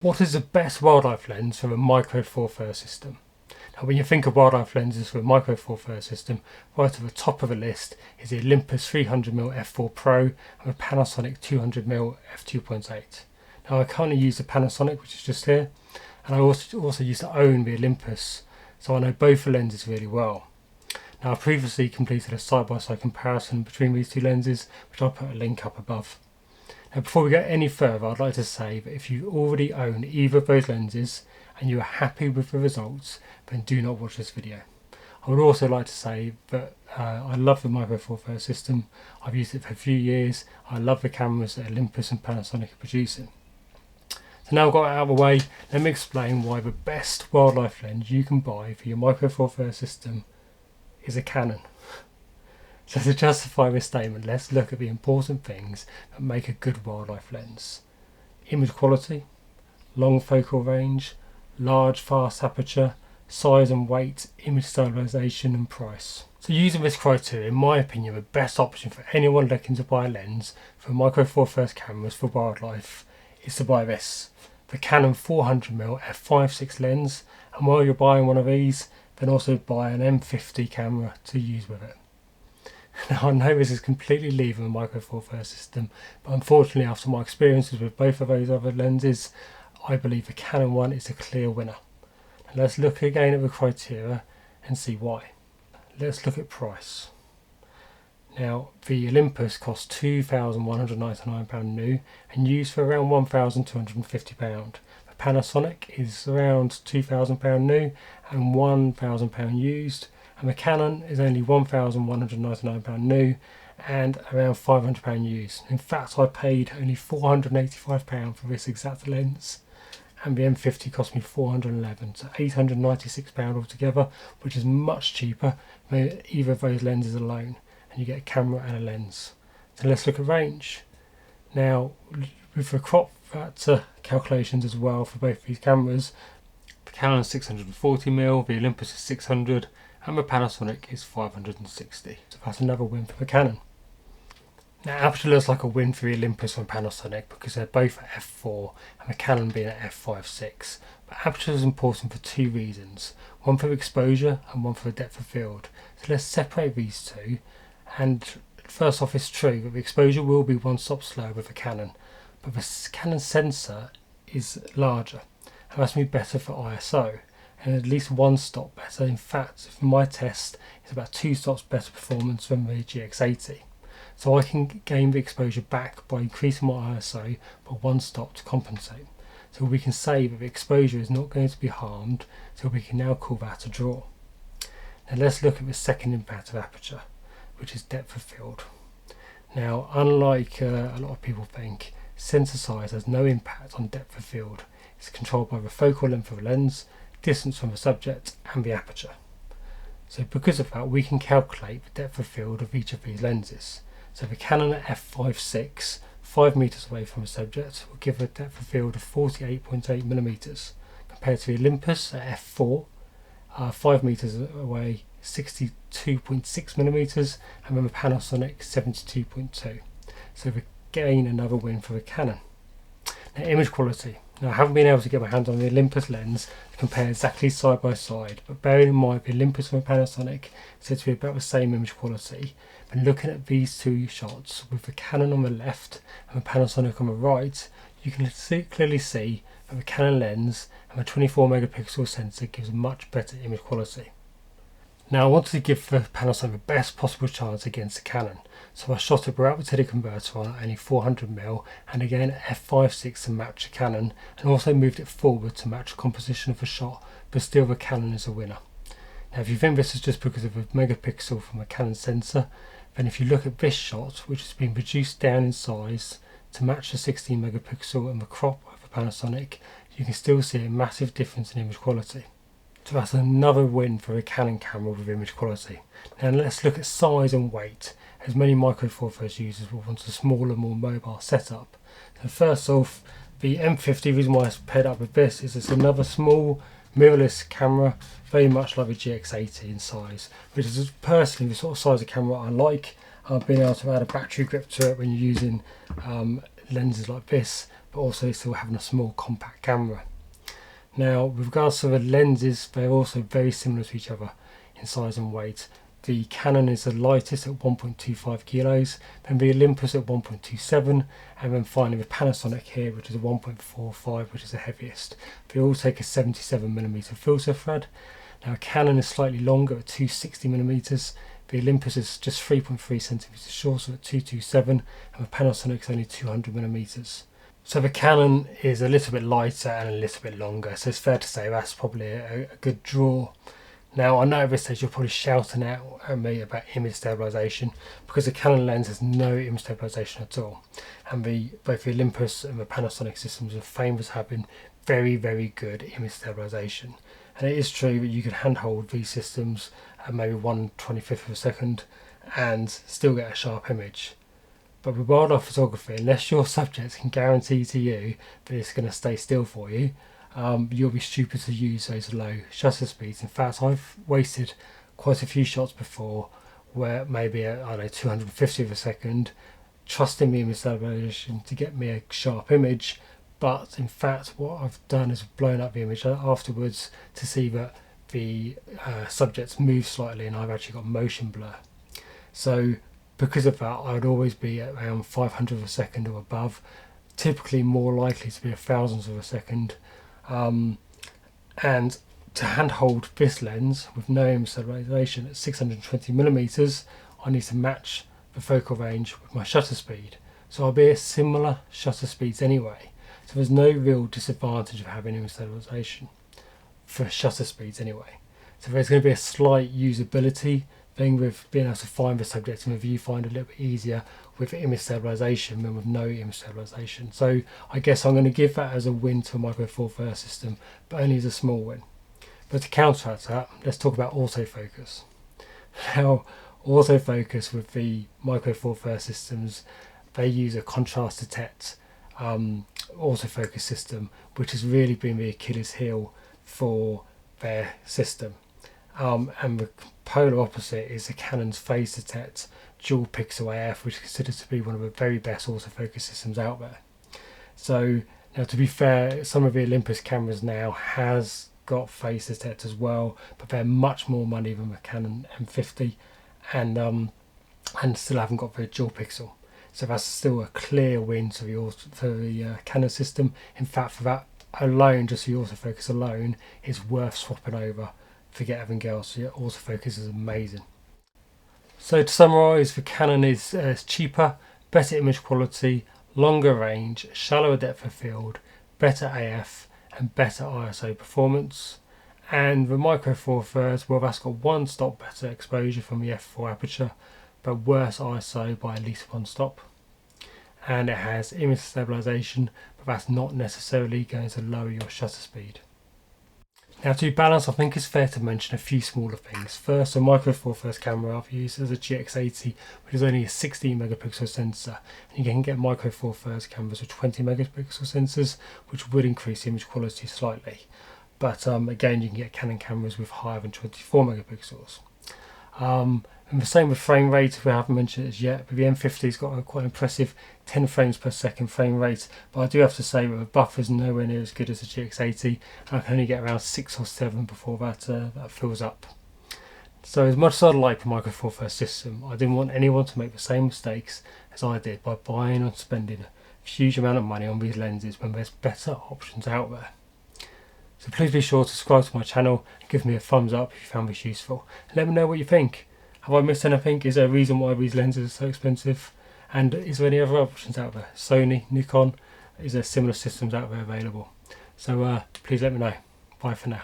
What is the best wildlife lens for a micro four thirds system? Now when you think of wildlife lenses for a micro four thirds system, right at the top of the list is the Olympus 300mm f4 Pro and the Panasonic 200mm f2.8. Now I currently use the Panasonic, which is just here, and I also used to own the Olympus, so I know both the lenses really well. Now I previously completed a side-by-side comparison between these two lenses, which I'll put a link up above. Now before we go any further, I'd like to say that if you already own either of those lenses and you are happy with the results, then do not watch this video. I would also like to say that I love the Micro Four Thirds system. I've used it for a few years. I love the cameras that Olympus and Panasonic are producing. So now I've got it out of the way, let me explain why the best wildlife lens you can buy for your Micro Four Thirds system is a Canon. So to justify this statement, let's look at the important things that make a good wildlife lens. Image quality, long focal range, large fast aperture, size and weight, image stabilization and price. So using this criteria, in my opinion, the best option for anyone looking to buy a lens for Micro Four Thirds cameras for wildlife is to buy this, the Canon 400mm F5.6 lens, and while you're buying one of these, then also buy an M50 camera to use with it. Now I know this is completely leaving the Micro Four Thirds system, but unfortunately after my experiences with both of those other lenses, I believe the Canon one is a clear winner. Now let's look again at the criteria and see why. Let's look at price. Now the Olympus costs £2,199 new and used for around £1,250. The Panasonic is around £2,000 new and £1,000 used, and the Canon is only £1,199 new and around £500 used. In fact, I paid only £485 for this exact lens, and the M50 cost me £411, so £896 altogether, which is much cheaper than either of those lenses alone, and you get a camera and a lens. So let's look at range. Now with the crop factor calculations as well for both these cameras, the Canon is 640mm, the Olympus is 600, and the Panasonic is 560. So that's another win for the Canon. Now Aperture looks like a win for the Olympus and Panasonic because they're both at f4 and the Canon being at f5.6. But Aperture is important for two reasons, one for exposure and one for the depth of field. So let's separate these two. And first off, it's true that the exposure will be one stop slower with the Canon, but the Canon sensor is larger and that's going to be better for ISO, and at least one stop better. In fact, for my test, it's about 2 stops better performance than the GX80. So I can gain the exposure back by increasing my ISO by 1 stop to compensate. So we can say that the exposure is not going to be harmed, so we can now call that a draw. Now let's look at the second impact of Aperture, which is depth of field. Now unlike a lot of people think, sensor size has no impact on depth of field. It's controlled by the focal length of the lens, distance from the subject and the aperture. So because of that, we can calculate the depth of field of each of these lenses. So the Canon at f5.6, 5 meters away from the subject, will give a depth of field of 48.8mm, compared to the Olympus at f4, 5 meters away, 62.6mm, and then the Panasonic 72.2. So again another win for the Canon. Now image quality. Now I haven't been able to get my hands on the Olympus lens to compare exactly side by side, but bearing in mind the Olympus and the Panasonic said to be about the same image quality, and looking at these two shots with the Canon on the left and the Panasonic on the right, you can clearly see that the Canon lens and the 24 megapixel sensor gives a much better image quality. Now I wanted to give the Panasonic the best possible chance against the Canon, so I shot it without the teleconverter on at only 400mm and again at f5.6 to match the Canon, and also moved it forward to match the composition of the shot, but still the Canon is a winner. Now if you think this is just because of the megapixel from the Canon sensor, then if you look at this shot, which has been reduced down in size to match the 16 megapixel and the crop of the Panasonic, you can still see a massive difference in image quality. So that's another win for a Canon camera with image quality. Now let's look at size and weight, as many Micro Four Thirds users will want a smaller, more mobile setup. So first off, the M50, the reason why I paired up with this is it's another small mirrorless camera, very much like the GX80 in size, which is personally the sort of size of camera I like. Being able to add a battery grip to it when you're using lenses like this, but also still having a small compact camera. Now, with regards to the lenses, they're also very similar to each other in size and weight. The Canon is the lightest at 1.25 kilos, then the Olympus at 1.27, and then finally the Panasonic here, which is a 1.45, which is the heaviest. They all take a 77mm filter thread. Now, Canon is slightly longer at 260mm. The Olympus is just 3.3 centimeters shorter at 227, and the Panasonic is only 200mm. So the Canon is a little bit lighter and a little bit longer, so it's fair to say that's probably a good draw. Now, I know at this stage you're probably shouting out at me about image stabilization, because the Canon lens has no image stabilization at all, and both the Olympus and the Panasonic systems are famous for having very, very good image stabilization. And it is true that you can handhold these systems at maybe 1/25 of a second and still get a sharp image. But with wildlife photography, unless your subject can guarantee to you that it's going to stay still for you, you'll be stupid to use those low shutter speeds. In fact, I've wasted quite a few shots before where maybe at, I don't know, 250 of a second, trusting the image stabilization to get me a sharp image. But in fact, what I've done is blown up the image afterwards to see that the subjects move slightly, and I've actually got motion blur. So because of that, I would always be at around 500 of a second or above, typically more likely to be a thousandth of a second. And to handhold this lens with no image stabilization at 620mm, I need to match the focal range with my shutter speed. So I'll be at similar shutter speeds anyway. So there's no real disadvantage of having image stabilization for shutter speeds anyway. So there's going to be a slight usability thing with being able to find the subject in the viewfinder a little bit easier with image stabilization than with no image stabilization. So I guess I'm going to give that as a win to a Micro Four Thirds system, but only as a small win. But to counteract that, let's talk about autofocus. Now, autofocus with the Micro Four Thirds systems, they use a contrast detect autofocus system, which has really been the Achilles heel for their system. And the polar opposite is the Canon's phase detect dual pixel AF, which is considered to be one of the very best autofocus systems out there. So now, to be fair, some of the Olympus cameras now has got phase detect as well, but they're much more money than the Canon M50, and still haven't got the dual pixel. So that's still a clear win to the Canon system. In fact, for that alone, just the autofocus alone, is worth swapping over. Forget everything else. Yeah, autofocus is amazing. So to summarise, the Canon is cheaper, better image quality, longer range, shallower depth of field, better AF and better ISO performance. And the Micro Four Thirds, well, that's got one stop better exposure from the f4 aperture, but worse ISO by at least one stop. And it has image stabilization, but that's not necessarily going to lower your shutter speed. Now, to balance, I think it's fair to mention a few smaller things. First, a Micro Four Thirds camera I've used as a GX80, which is only a 16 megapixel sensor, and you can get Micro Four Thirds cameras with 20 megapixel sensors, which would increase the image quality slightly. But again, you can get Canon cameras with higher than 24 megapixels. And the same with frame rate, we haven't mentioned it yet, but the M50's got a quite impressive 10 frames per second frame rate, but I do have to say that the buffer's nowhere near as good as the GX80, and I can only get around 6 or 7 before that fills up. So as much as I'd like the Micro Four Thirds system, I didn't want anyone to make the same mistakes as I did by buying and spending a huge amount of money on these lenses when there's better options out there. So please be sure to subscribe to my channel and give me a thumbs up if you found this useful, and let me know what you think. Have I missed anything? Is there a reason why these lenses are so expensive? And is there any other options out there? Sony, Nikon, is there similar systems out there available? So please let me know. Bye for now.